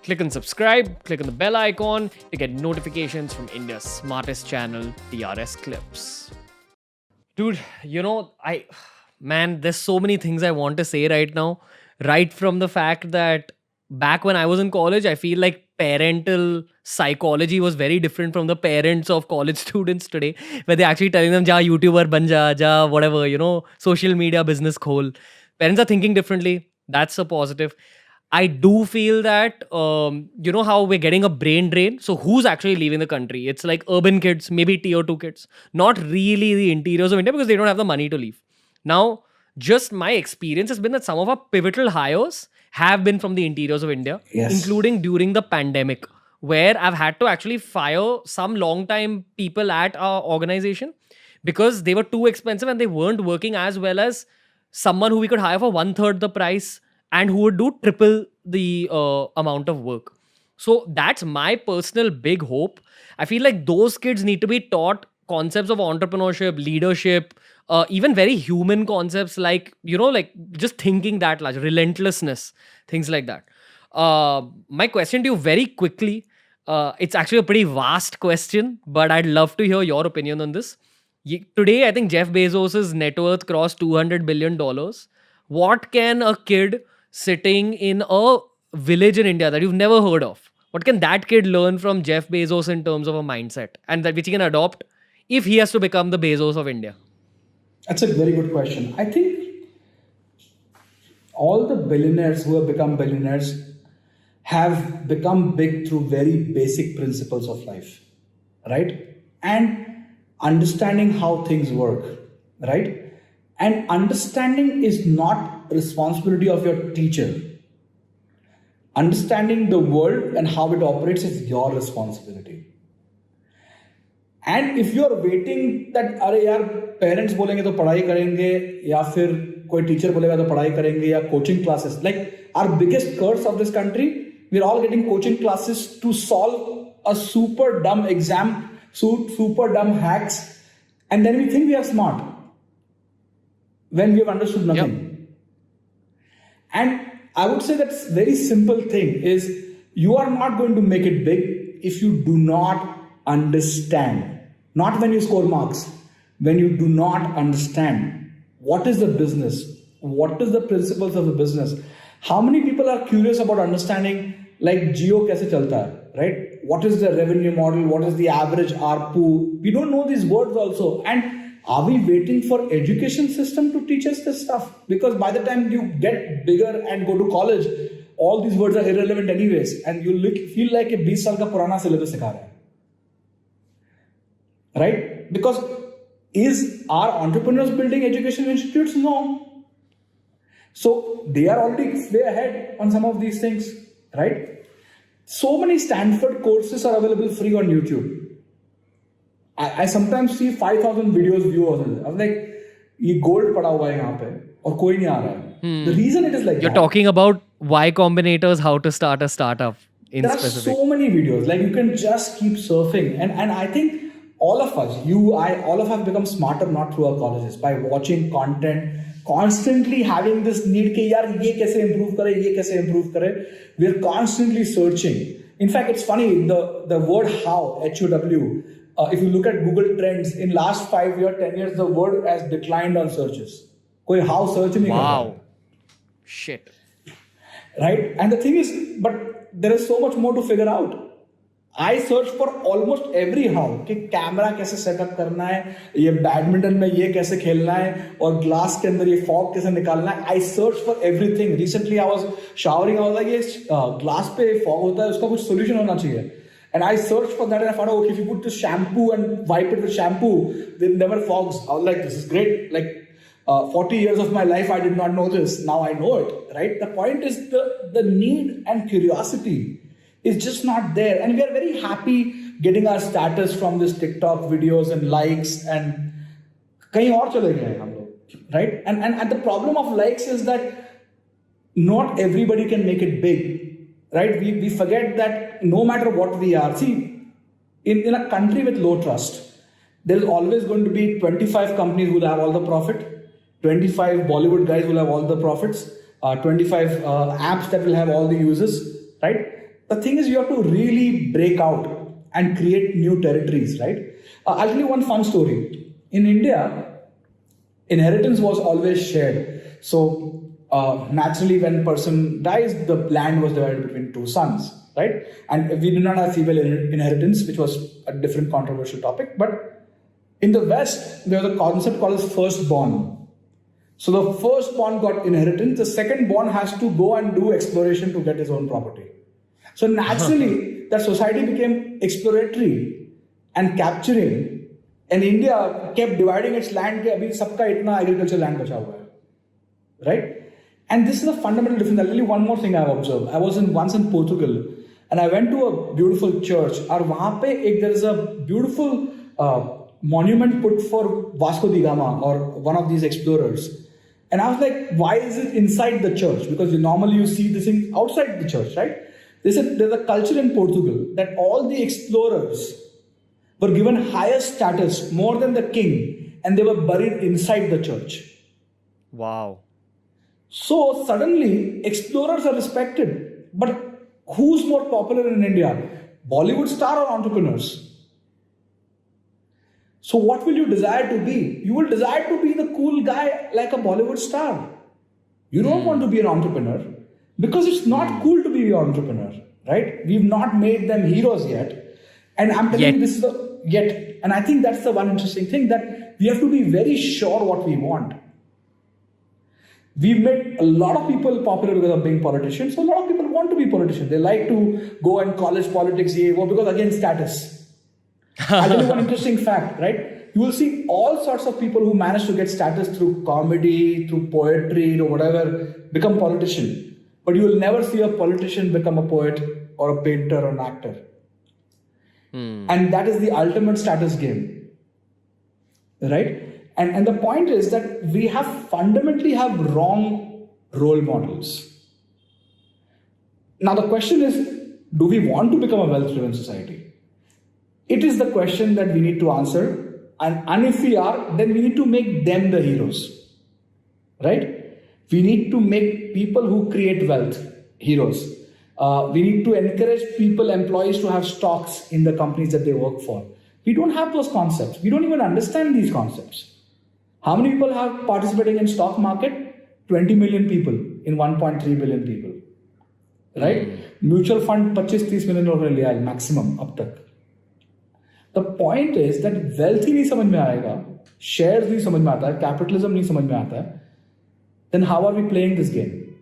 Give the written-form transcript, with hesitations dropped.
Click on subscribe, click on the bell icon to get notifications from India's smartest channel, TRS Clips. Dude, there's so many things I want to say right now. Right from the fact that back when I was in college, I feel like parental psychology was very different from the parents of college students today, where they're actually telling them, ja, YouTuber ban ja, whatever, social media business khol. Parents are thinking differently. That's a positive. I do feel that, how we're getting a brain drain. So who's actually leaving the country? It's like urban kids, maybe tier 2 kids, not really the interiors of India because they don't have the money to leave. Now, just my experience has been that some of our pivotal hires have been from the interiors of India, including during the pandemic, where I've had to actually fire some long-time people at our organization because they were too expensive and they weren't working as well as someone who we could hire for 1/3 the price and who would do triple the amount of work. So that's my personal big hope. I feel like those kids need to be taught concepts of entrepreneurship, leadership, even very human concepts like just thinking that large, relentlessness, things like that. My question to you very quickly, it's actually a pretty vast question, but I'd love to hear your opinion on this. Today, I think Jeff Bezos' net worth crossed $200 billion. What can a kid sitting in a village in India that you've never heard of, what can that kid learn from Jeff Bezos in terms of a mindset and that which he can adopt if he has to become the Bezos of India? That's a very good question. I think all the billionaires who have become billionaires have become big through very basic principles of life, right? And understanding how things work, right? And understanding is not responsibility of your teacher. Understanding the world and how it operates is your responsibility. And if you're waiting that अरे यार parents बोलेंगे तो पढ़ाई करेंगे या फिर कोई teacher बोलेगा तो पढ़ाई करेंगे या coaching classes, like our biggest curse of this country, we're all getting coaching classes to solve a super dumb exam, super dumb hacks, and then we think we are smart when we have understood nothing. Yep. And I would say that's very simple thing is you are not going to make it big if you do not understand. Not when you score marks, when you do not understand what is the business, what is the principles of the business. How many people are curious about understanding like Jio kaise chalta hai, right? What is the revenue model? What is the average ARPU? We don't know these words also. And are we waiting for education system to teach us this stuff? Because by the time you get bigger and go to college, all these words are irrelevant anyways. And you feel like a 20 saal ka purana syllabus sikha raha hai. Right? Because is our entrepreneurs building education institutes? No. So they are already way ahead on some of these things, right? So many Stanford courses are available free on YouTube. I sometimes see 5,000 videos viewers. I'm like, ये gold पड़ा हुआ है यहाँ पे और कोई नहीं आ रहा है. The reason it is like You're talking about Y Combinator's how to start a startup in there specific. There are so many videos. Like you can just keep surfing. And I think all of us, all of us become smarter not through our colleges, by watching content, constantly having this need कि यार ये कैसे improve करे, ये कैसे improve करे. We're constantly searching. In fact, it's funny, the word how, H-O-W, if you look at Google Trends, in last 5 years, 10 years, the word has declined on searches. कोई how search नहीं करता. Wow. Shit. Right? And the thing is, but there is so much more to figure out. I search for almost every how कि camera कैसे setup करना है, ये badminton में ये कैसे खेलना है और ग्लास के अंदर ये फॉग कैसे निकालना है. I search for everything. Recently I was showering, I was like ये ग्लास पे फॉग होता है, उसका कुछ solution होना चाहिए. And I searched for that and I found out, okay, if you put the shampoo and wipe it with shampoo, it never fogs. I was like, this is great. Like 40 years of my life, I did not know this. Now I know it, right? The point is the need and curiosity is just not there. And we are very happy getting our status from this TikTok videos and likes and kahin aur chale gaye hum log, right? And the problem of likes is that not everybody can make it big. Right? We forget that no matter what we are, see, in a country with low trust, there is always going to be 25 companies who will have all the profit, 25 Bollywood guys will have all the profits, 25 apps that will have all the users, right? the thing is you have to really break out and create new territories, right? I'll tell you one fun story. In India, inheritance was always shared. So naturally, when a person dies, the land was divided between two sons, right? And we did not have female inheritance, which was a different controversial topic. But in the West, there was a concept called as firstborn. So the firstborn got inheritance. The secondborn has to go and do exploration to get his own property. So naturally, that society became exploratory and capturing. And India kept dividing its land. Ke abhi sabka itna agricultural land bacha hua hai. Right? And this is a fundamental difference. I'll tell you one more thing I've observed. I was once in Portugal and I went to a beautiful church. And wahan pe there is a beautiful monument put for Vasco da Gama or one of these explorers. And I was like, why is it inside the church? Because normally you see this thing outside the church, right? They said there's a culture in Portugal that all the explorers were given higher status, more than the king, and they were buried inside the church. Wow. So suddenly, explorers are respected. But who's more popular in India? Bollywood star or entrepreneurs? So what will you desire to be? You will desire to be the cool guy like a Bollywood star. You don't want to be an entrepreneur because it's not cool to be an entrepreneur, right? We've not made them heroes yet. And I'm telling you, this is the yet. And I think that's the one interesting thing, that we have to be very sure what we want. We've made a lot of people popular because of being politicians. So a lot of people want to be politicians. They like to go and college politics, because again, status. I'll tell you one interesting fact, right? You will see all sorts of people who manage to get status through comedy, through poetry, or whatever, become politician. But you will never see a politician become a poet or a painter or an actor. And that is the ultimate status game, right? And the point is that we fundamentally have wrong role models. Now the question is, do we want to become a wealth-driven society? It is the question that we need to answer. And if we are, then we need to make them the heroes, right? We need to make people who create wealth heroes. We need to encourage employees to have stocks in the companies that they work for. We don't have those concepts. We don't even understand these concepts. How many people have participating in stock market? 20 million people in 1.3 billion people, right? Mutual fund 25-30 million liya maximum up tak. The point is that wealth ही नहीं समझ में आएगा, shares नहीं समझ में आता है, capitalism नहीं समझ में आता है, then how are we playing this game?